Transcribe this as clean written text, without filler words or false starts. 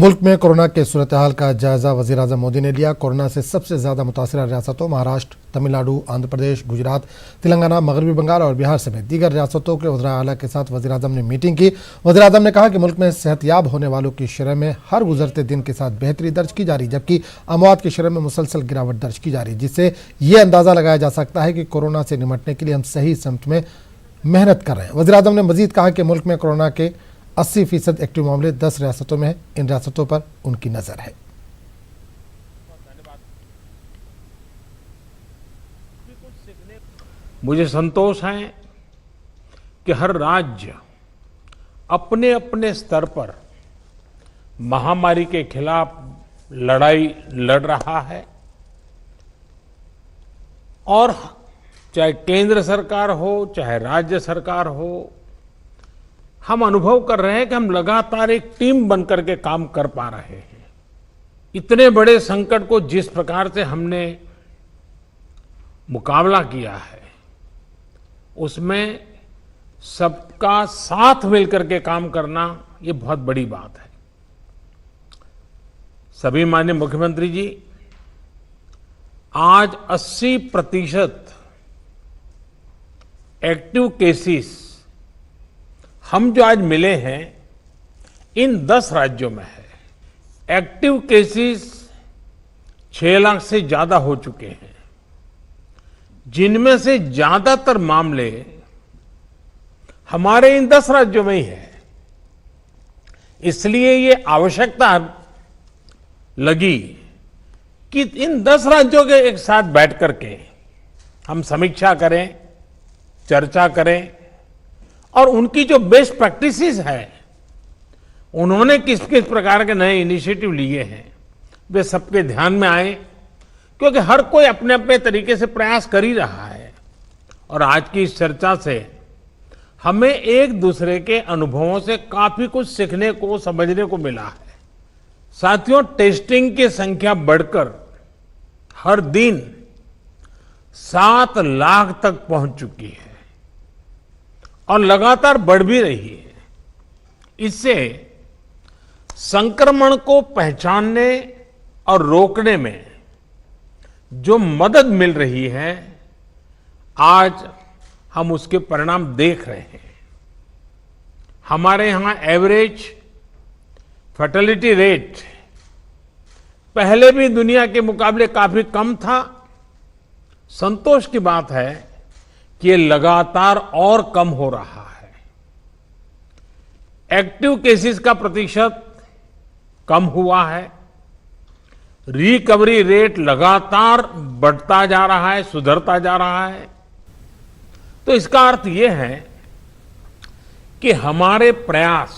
मुल्क में कोरोना के सूरत हाल का जायजा वज़ीर-ए-आज़म मोदी ने लिया। कोरोना से सबसे ज्यादा मुतासर रियासतों महाराष्ट्र, तमिलनाडु, आंध्र प्रदेश, गुजरात, तेलंगाना, मगरबी बंगाल और बिहार समेत दीगर रियासतों के वज़ीर आला के साथ वज़ीर-ए-आज़म ने मीटिंग की। वज़ीर-ए-आज़म ने कहा कि मुल्क में सेहतयाब होने वालों की शरह में हर गुजरते दिन के साथ बेहतरी दर्ज की जा रही, जबकि अमवात की शरह में मुसलसल गिरावट दर्ज की जा रही, जिससे ये अंदाजा लगाया जा सकता है कि कोरोना से निपटने के लिए हम सही समत में मेहनत कर रहे हैं। वज़ीर-ए-आज़म ने मजीद कहा कि मुल्क में कोरोना के 80% एक्टिव मामले 10 रियासतों में हैं। इन रियासतों पर उनकी नजर है। मुझे संतोष है कि हर राज्य अपने अपने स्तर पर महामारी के खिलाफ लड़ाई लड़ रहा है और चाहे केंद्र सरकार हो चाहे राज्य सरकार हो, हम अनुभव कर रहे हैं कि हम लगातार एक टीम बनकर के काम कर पा रहे हैं। इतने बड़े संकट को जिस प्रकार से हमने मुकाबला किया है, उसमें सबका साथ मिलकर के काम करना ये बहुत बड़ी बात है। सभी माननीय मुख्यमंत्री जी, आज 80% एक्टिव केसेस हम जो आज मिले हैं इन 10 राज्यों में है। एक्टिव केसेस 6 लाख से ज्यादा हो चुके हैं, जिनमें से ज्यादातर मामले हमारे इन 10 राज्यों में ही है। इसलिए ये आवश्यकता लगी कि इन 10 राज्यों के एक साथ बैठ करके हम समीक्षा करें, चर्चा करें और उनकी जो बेस्ट प्रैक्टिसेस है, उन्होंने किस किस प्रकार के नए इनिशिएटिव लिए हैं, वे सबके ध्यान में आए, क्योंकि हर कोई अपने अपने तरीके से प्रयास कर ही रहा है। और आज की इस चर्चा से हमें एक दूसरे के अनुभवों से काफी कुछ सीखने को, समझने को मिला है। साथियों, टेस्टिंग की संख्या बढ़कर हर दिन 7 लाख तक पहुंच चुकी है और लगातार बढ़ भी रही है। इससे संक्रमण को पहचानने और रोकने में जो मदद मिल रही है, आज हम उसके परिणाम देख रहे हैं। हमारे यहां एवरेज फर्टिलिटी रेट पहले भी दुनिया के मुकाबले काफी कम था। संतोष की बात है कि ये लगातार और कम हो रहा है। एक्टिव केसेस का प्रतिशत कम हुआ है। रिकवरी रेट लगातार बढ़ता जा रहा है, सुधरता जा रहा है। तो इसका अर्थ ये है कि हमारे प्रयास